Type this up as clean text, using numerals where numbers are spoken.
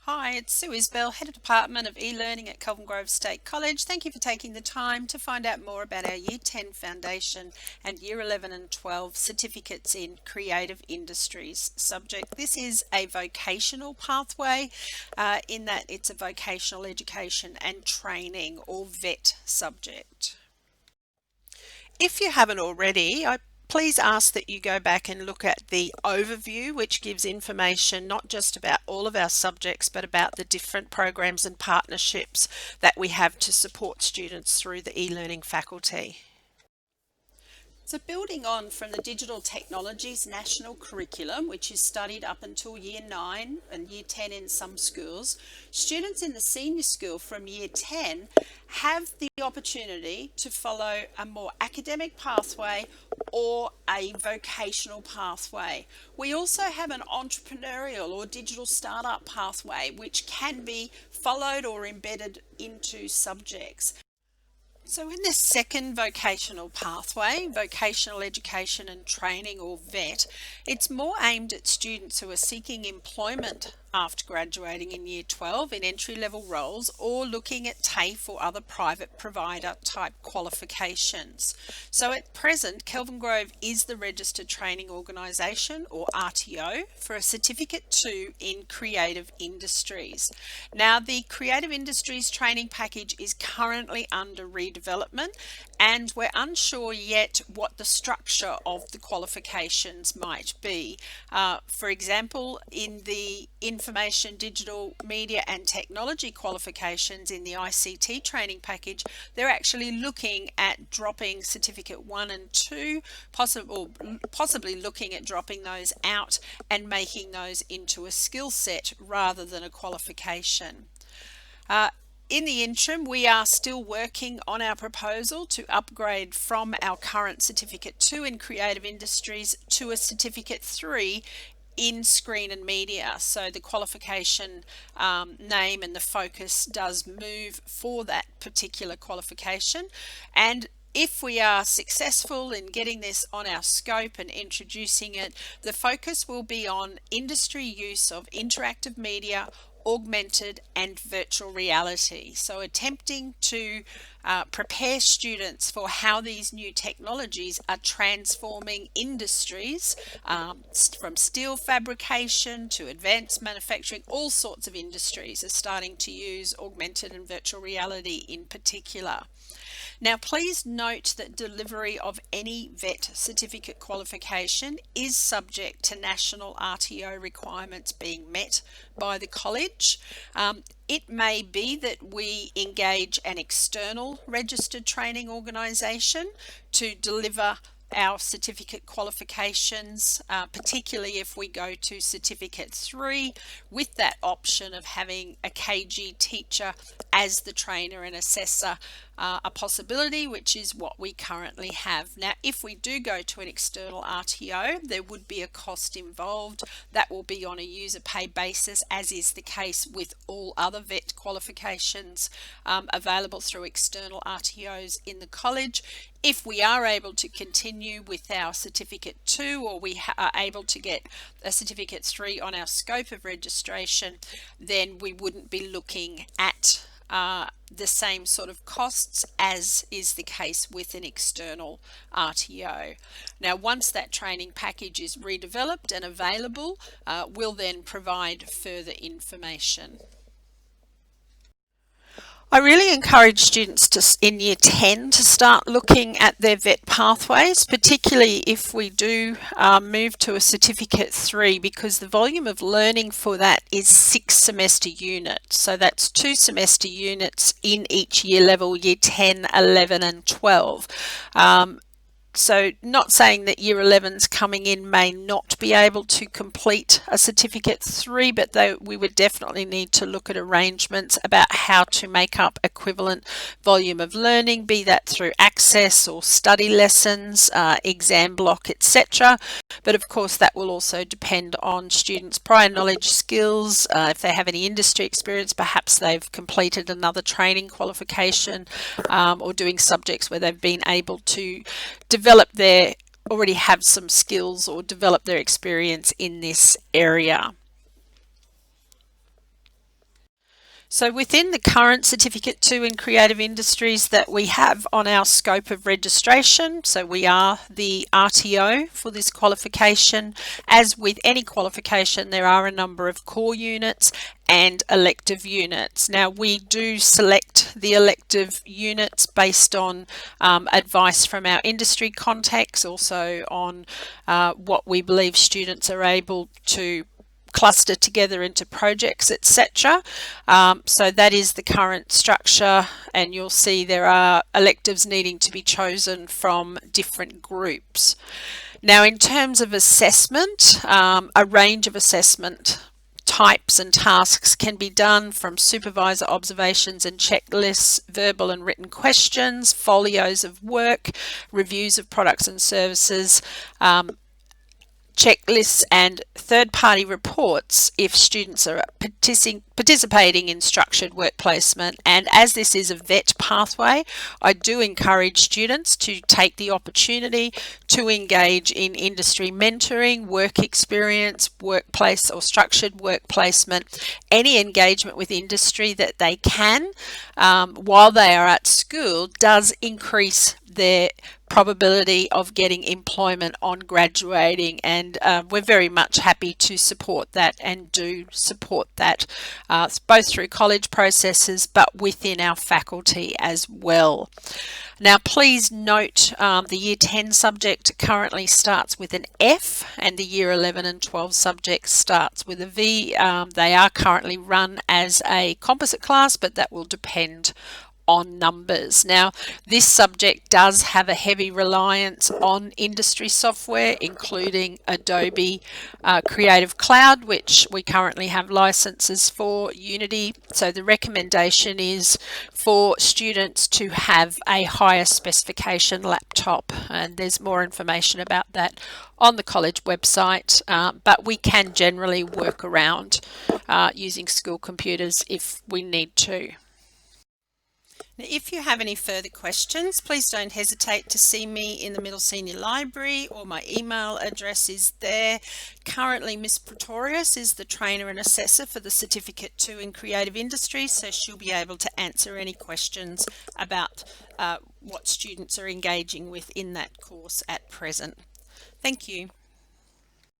Hi, it's Sue Isbell, Head of Department of E-Learning at Kelvin Grove State College. Thank you for taking the time to find out more about our Year 10 Foundation and Year 11 and 12 certificates in creative industries subject. This is a vocational pathway in that it's a vocational education and training or VET subject. If you haven't already, I please ask that you go back and look at the overview, which gives information not just about all of our subjects, but about the different programs and partnerships that we have to support students through the e-learning faculty. So building on from the Digital Technologies National Curriculum, which is studied up until Year 9 and Year 10 in some schools, students in the senior school from Year 10 have the opportunity to follow a more academic pathway or a vocational pathway. We also have an entrepreneurial or digital startup pathway, which can be followed or embedded into subjects. So in this second vocational pathway, vocational education and training or VET, it's more aimed at students who are seeking employment after graduating in Year 12 in entry-level roles or looking at TAFE or other private provider type qualifications. So at present, Kelvin Grove is the Registered Training Organisation or RTO for a Certificate 2 in Creative Industries. Now the Creative Industries training package is currently under redevelopment and we're unsure yet what the structure of the qualifications might be. For example, in the Information, Digital, Media and Technology qualifications in the ICT training package, they're actually looking at dropping Certificate 1 and 2, possibly looking at dropping those out and making those into a skill set rather than a qualification. In the interim, we are still working on our proposal to upgrade from our current Certificate 2 in Creative Industries to a Certificate 3 in Screen and Media. So the qualification name and the focus does move for that particular qualification. And if we are successful in getting this on our scope and introducing it, the focus will be on industry use of interactive media, augmented and virtual reality. So attempting to prepare students for how these new technologies are transforming industries from steel fabrication to advanced manufacturing. All sorts of industries are starting to use augmented and virtual reality in particular. Now, please note that delivery of any VET certificate qualification is subject to national RTO requirements being met by the college. It may be that we engage an external registered training organisation to deliver our certificate qualifications, particularly if we go to Certificate 3 with that option of having a KG teacher as the trainer and assessor, a possibility, which is what we currently have. Now, if we do go to an external RTO, there would be a cost involved. That will be on a user pay basis, as is the case with all other VET qualifications available through external RTOs in the college. If we are able to continue with our Certificate 2 or we are able to get a Certificate 3 on our scope of registration, then we wouldn't be looking at the same sort of costs as is the case with an external RTO. Now, once that training package is redeveloped and available, we'll then provide further information. I really encourage students in Year 10 to start looking at their VET pathways, particularly if we do move to a Certificate 3, because the volume of learning for that is 6 semester units. So that's 2 semester units in each year level, Year 10, 11 and 12. So not saying that Year 11s coming in may not be able to complete a Certificate 3, but we would definitely need to look at arrangements about how to make up equivalent volume of learning, be that through access or study lessons, exam block, etc. But of course that will also depend on students' prior knowledge, skills, if they have any industry experience, perhaps they've completed another training qualification or doing subjects where they've been able to already have some skills or develop their experience in this area. So within the current Certificate 2 in Creative Industries that we have on our scope of registration, so we are the RTO for this qualification. As with any qualification, there are a number of core units and elective units. Now we do select the elective units based on advice from our industry contacts, also on what we believe students are able to cluster together into projects, etc. So that is the current structure, and you'll see there are electives needing to be chosen from different groups. Now, in terms of assessment, a range of assessment types and tasks can be done, from supervisor observations and checklists, verbal and written questions, folios of work, reviews of products and services, checklists and third-party reports if students are participating in structured work placement. And as this is a VET pathway, I do encourage students to take the opportunity to engage in industry mentoring, work experience, workplace or structured work placement, any engagement with industry that they can while they are at school does increase their probability of getting employment on graduating, and we're very much happy to support that and do support that both through college processes but within our faculty as well. Now please note the Year 10 subject currently starts with an F, and the Year 11 and 12 subject starts with a V. They are currently run as a composite class, but that will depend on numbers. Now, this subject does have a heavy reliance on industry software, including Adobe Creative Cloud, which we currently have licenses for, Unity. So the recommendation is for students to have a higher specification laptop, and there's more information about that on the college website, but we can generally work around using school computers if we need to. Now, if you have any further questions, please don't hesitate to see me in the Middle Senior Library, or my email address is there. Currently, Miss Pretorius is the trainer and assessor for the Certificate 2 in Creative Industries, so she'll be able to answer any questions about what students are engaging with in that course at present. Thank you.